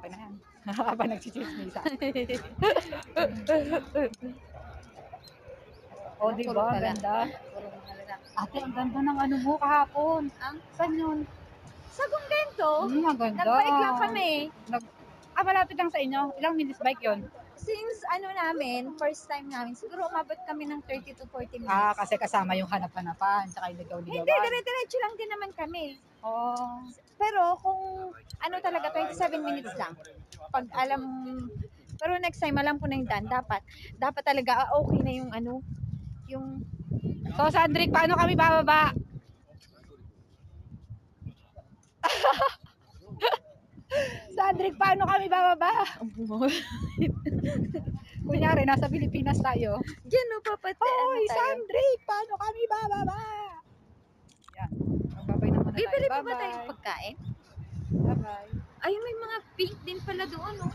Okay na yan. Habang nagchichismisa. O, di Puro ba? pala. Ganda. Puro mga lalaki. Ate, ang ganda ng ano mo kahapon. Saan yun? Sa Gungento, Ang ganda. nagbike lang kami. Malapit lang sa inyo. Ilang minutes bike yun? Since first time namin, siguro umabot kami ng 30 to 40 minutes. Kasi kasama yung hanap-hanapan, tsaka yung Hindi, ligaw-ligawan. dire-diretso lang din naman kami. Oo. Pero kung talaga, 27 minutes lang. Pag pero next time, alam ko na yung daan. Dapat talaga, okay na yung yung So, Sandrick, paano kami bababa? Sandrick, paano kami bababa? Kunyari, nasa Pilipinas tayo. Diyan, no, papate. Hoy, Sandrick, paano kami bababa? Yan. Magbabay na muna tayo. Bibili pa ba Bye-bye. tayong pagkain? Bye-bye. Ay, may mga pink din pala doon, no?